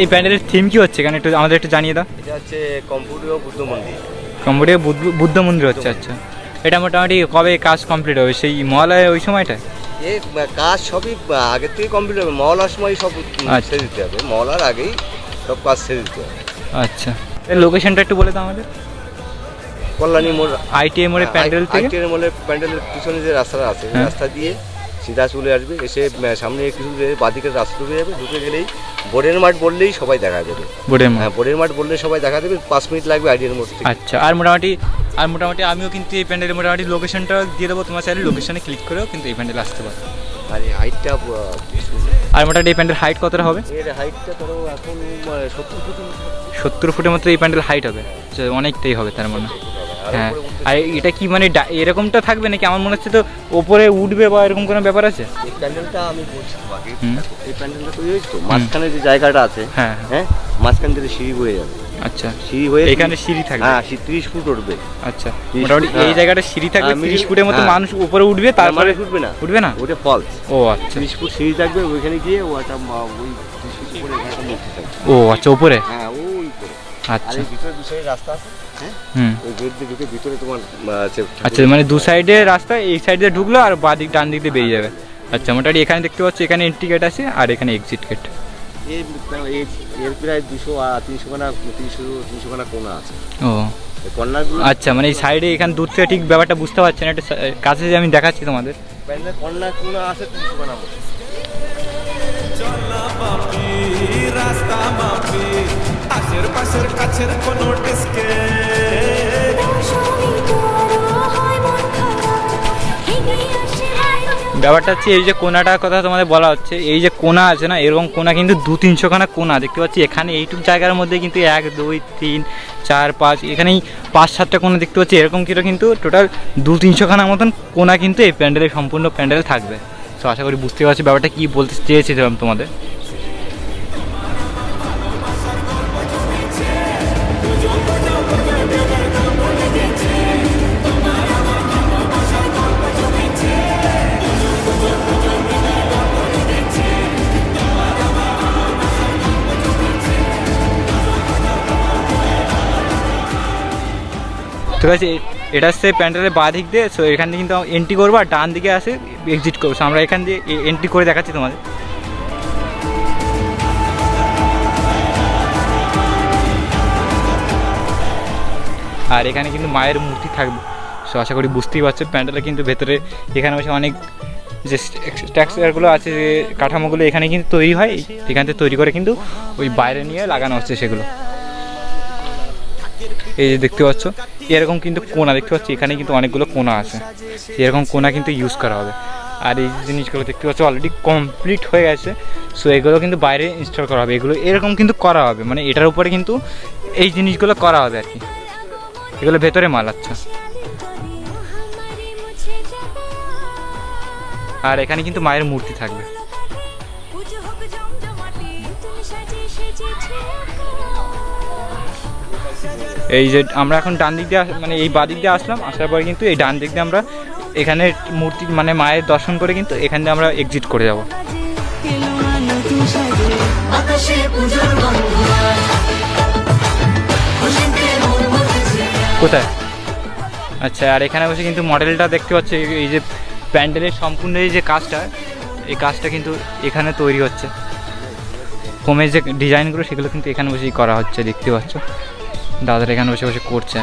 এই প্যান্ডেলের থিম কি হচ্ছে এখানে একটু আমাদের একটু জানিয়ে দাও। এটা হচ্ছে কম্পিউটার বুদ্ধ মন্দির। কম্পিউটার বুদ্ধ মন্দির হচ্ছে। আচ্ছা, এটা মোটামুটি কবে কাজ কমপ্লিট হবে? সেই মহালয়া ওই সময়টা? এই কাজ সবই আগের থেকে কমপ্লিট হবে, মহলার সময় সব ছেড়ে দিতে হবে, মহলার আগেই সব কাজ ছেড়ে দিতে হবে। আচ্ছা, এর লোকেশনটা একটু বলে দাও আমাদের। কল্যাণী মোড়, আইটিআই মোড়ের প্যান্ডেল থেকে, আইটিআই মোড়ের প্যান্ডেলের পিছনে যে রাস্তাটা আছে ওই রাস্তা দিয়ে সিধা চলে আসবে, এসে সামনে কিছু বাদিকের রাস্তা ঢুকে যাবে, ঢুকে গেলেই বোর্ডের মাঠ বললেই সবাই দেখা যাবে। বোর্ডের মাঠ বললেই সবাই দেখা যাবে, 5 মিনিট লাগবে আইটিআই মোড় থেকে। আচ্ছা, আর মোটামুটি আমিও কিন্তু এই প্যান্ডেলের মোটামুটি লোকেশনটা দিয়ে দেবো, তোমার চাইলে লোকেশনে ক্লিক করেও কিন্তু এই প্যান্ডেলে আসতে পারো। আর এই হাইটটা আর মোটামুটি এই প্যান্ডেল হাইট কতটা হবে? এর হাইটটা ধরো এখন 70 ফুটের মতো এই প্যান্ডেল হাইট হবে, অনেকটাই হবে তার মানে। হ্যাঁ, আর এটা কি মানে এরকমটা থাকবে নাকি? আমার মনে হচ্ছে তো ওপরে উঠবে বা এরকম কোনো ব্যাপার আছে। এই প্যান্ডেলটা আমি বলছি তোমাকে, এই প্যান্ডেলটা তৈরি হয়েছে তো মাঝখানে যে জায়গাটা আছে, হ্যাঁ হ্যাঁ, মাঝখান থেকে সিঁড়ি বয়ে যাবে। আচ্ছা, সিঁড়ি হয়ে এখানে সিঁড়ি থাকবে। হ্যাঁ, 30 ফুট উঠবে। আচ্ছা, মোটামুটি এই জায়গাটা সিঁড়ি থাকবে, 30 ফুটের মতো মানুষ উপরে উঠবে, তারপরে উঠবে না ওটা ফলস। ও আচ্ছা, 30 ফুট সিঁড়ি থাকবে, ওইখানে গিয়ে ওটা ওই 30 ফুট উপরে একটা মূর্তি থাকবে। ও আচ্ছা, উপরে? হ্যাঁ, ওই উপরে। আচ্ছা, আর ভিতরে দু সাইডে রাস্তা আছে, হ্যাঁ ওই গেট দিয়ে ঢুকে ভিতরে তোমার আচ্ছা, মানে দু সাইডে রাস্তা, এই সাইড দিয়ে ঢুকলো আর বাঁ দিক ডান দিক দিয়ে বেরিয়ে যাবে। আচ্ছা, মোটামুটি এখানে দেখতে পাচ্ছ এখানে এন্ট্রি গেট আছে আর এখানে এক্সিট গেট। এর প্রায় 300 খানা কোণা আছে। ও আচ্ছা, মানে এই সাইডে এখানে দূর থেকে ঠিক ব্যাপারটা বুঝতে পারছি না, একটা কাছে যে আমি দেখাচ্ছি তোমাদের। কন্যা কোণা আছে 300 খানা মতো। ব্যাপারটা হচ্ছে এই যে কোনাটার কথা তোমাদের বলা হচ্ছে, এই যে কোনা আছে না, এরকম কোনা কিন্তু 200-300 খানা কোনা দেখতে পাচ্ছি এখানে। এইটুকু জায়গার মধ্যে কিন্তু 1 2 3 4 5 এখানেই 5-7টা কোনা দেখতে পাচ্ছি, এরকম কিন্তু টোটাল 200-300 খানার মতন কোনা কিন্তু এই প্যান্ডেলে, সম্পূর্ণ প্যান্ডেলে থাকবে। তো আশা করি বুঝতে পারছি ব্যাপারটা কী বলতে চেয়েছিলাম তোমাদের। ঠিক আছে, এটা হচ্ছে প্যান্ডেলের বাঁ দিক দিয়ে। সো এখান থেকে কিন্তু এন্ট্রি করবো আর ডান দিকে আসে এক্সিট করবো। আমরা এখান দিয়ে এন্ট্রি করে দেখাচ্ছি তোমাদের। আর এখানে কিন্তু মায়ের মূর্তি থাকবে। সো আশা করি বুঝতেই পারছো প্যান্ডেলে কিন্তু ভেতরে এখানে বসে অনেক যে স্ট্রাকচারগুলো আছে, যে কাঠামোগুলো এখানে কিন্তু তৈরি হয়, এখান থেকে তৈরি করে কিন্তু ওই বাইরে নিয়ে লাগানো হচ্ছে সেগুলো। এই যে দেখতে পাচ্ছ এরকম কিন্তু কোনা দেখতে পাচ্ছি, এখানে কিন্তু অনেকগুলো কোনা আছে, এরকম কোনা কিন্তু ইউজ করা হবে। আর এই জিনিসগুলো দেখতে পাচ্ছ অলরেডি কমপ্লিট হয়ে গেছে। সো এগুলো কিন্তু বাইরে ইনস্টল করা হবে, এগুলো এরকম কিন্তু করা হবে, মানে এটার উপরে কিন্তু এই জিনিসগুলো করা হবে আর কি, এগুলো ভেতরে মাল। আচ্ছা, আর এখানে কিন্তু মায়ের মূর্তি থাকবে। এই যে আমরা এখন ডান দিক দিয়ে মানে এই বাঁ দিক দিয়ে আসলাম, আসার পরে কিন্তু এই ডান দিক দিয়ে আমরা এখানে মূর্তি মানে মায়ের দর্শন করে কিন্তু এখান দিয়ে আমরা এক্সিট করে যাব। কোথায়? আচ্ছা, আর এখানে বসে কিন্তু মডেলটা দেখতে পাচ্ছি, এই যে প্যান্ডেলের সম্পূর্ণ এই যে কাজটা, এই কাজটা কিন্তু এখানে তৈরি হচ্ছে। কমে যে ডিজাইনগুলো সেগুলো কিন্তু এখানে বসেই করা হচ্ছে, দেখতে পাচ্ছ দাদারা এখানে বসে বসে করছে।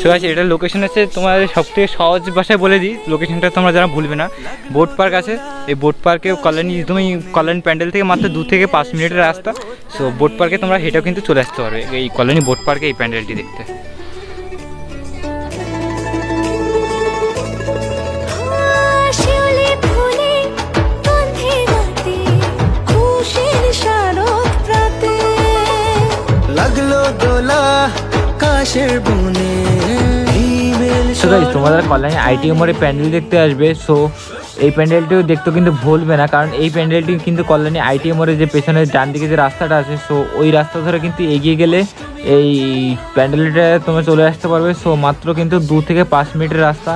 ঠিক আছে, এটার লোকেশন আছে তোমার সবথেকে সহজ ভাষায় বলে দিই, লোকেশনটা তোমরা যারা ভুলবে না। বোট পার্ক আছে, এই বোট পার্কে তুমি কল্যাণী প্যান্ডেল থেকে মাত্র 2 থেকে 5 মিনিটের রাস্তা। সো বোট পার্কে তোমরা হেঁটেও কিন্তু চলে আসতে পারবে এই কল্যাণী বোট পার্কে এই প্যান্ডেলটি দেখতে। তোমাদের কল্যাণী আইটিআই মোড়ে প্যান্ডেল দেখতে আসবে। সো এই প্যান্ডেলটিও দেখতে কিন্তু ভুলবে না, কারণ এই প্যান্ডেলটি কিন্তু কল্যাণী আইটিএম মোড়ের যে পেছনের ডান দিকে যে রাস্তাটা আছে, সো ওই রাস্তা ধরে কিন্তু এগিয়ে গেলে এই প্যান্ডেলটা তোমরা চলে আসতে পারবে। সো মাত্র কিন্তু 2 থেকে 5 মিনিটের রাস্তা।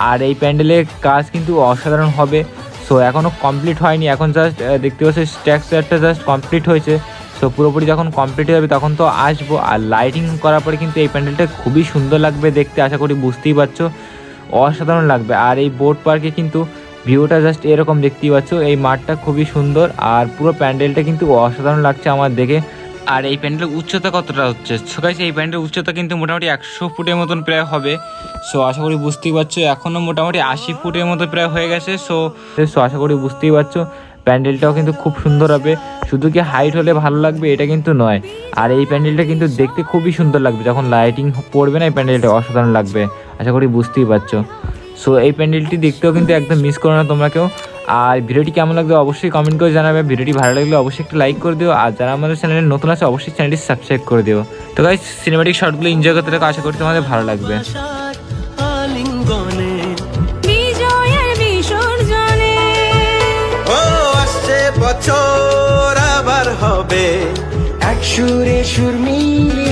আর এই প্যান্ডেলের কাজ কিন্তু অসাধারণ হবে। সো এখনও কমপ্লিট হয়নি, এখন জাস্ট দেখতে পাচ্ছি স্ট্রাকচারটা জাস্ট কমপ্লিট হয়েছে। সো পুরোপুরি যখন কমপ্লিট হয়ে যাবে তখন তো আসবো। আর লাইটিং করার পরে কিন্তু এই প্যান্ডেলটা খুবই সুন্দর লাগবে দেখতে, আশা করি বুঝতেই পারছো, অসাধারণ লাগবে। আর এই বোট পার্কে কিন্তু ভিউটা জাস্ট এরকম দেখতেই পাচ্ছ, এই মাঠটা খুবই সুন্দর আর পুরো প্যান্ডেলটা কিন্তু অসাধারণ লাগছে আমার দেখে। আর এই প্যান্ডেলের উচ্চতা কতটা হচ্ছে, সো গাইস এই প্যান্ডেলের উচ্চতা কিন্তু মোটামুটি 100 ফুটের মতন প্রায় হবে। সো আশা করি বুঝতেই পারছো, এখনও মোটামুটি 80 ফুটের মতো প্রায় হয়ে গেছে। সো আশা করি বুঝতেই পারছো প্যান্ডেলটাও কিন্তু খুব সুন্দর হবে। শুধু কি হাইট হলে ভালো লাগবে এটা কিন্তু নয়, আর এই প্যান্ডেলটা কিন্তু দেখতে খুবই সুন্দর লাগবে যখন লাইটিং পড়বে না, এই প্যান্ডেলটা অসাধারণ লাগবে, আশা করি বুঝতেই পারছো। সো এই প্যান্ডেলটি দেখতেও কিন্তু একদম মিস করো না তোমরা কেউ। আর ভিডিওটি কেমন লাগবে অবশ্যই কমেন্ট করে জানাবে, ভিডিওটি ভালো লাগলে অবশ্যই একটা লাইক করে দিও, আর যারা আমাদের চ্যানেলে নতুন আছে অবশ্যই চ্যানেলটি সাবস্ক্রাইব করে দিও। তো গাইস সিনেম্যাটিক শটগুলো এনজয় করতে থাকো, আশা করি তোমাদের ভালো লাগবে। বছর আবার হবে এক সুরে সুর মিলিয়ে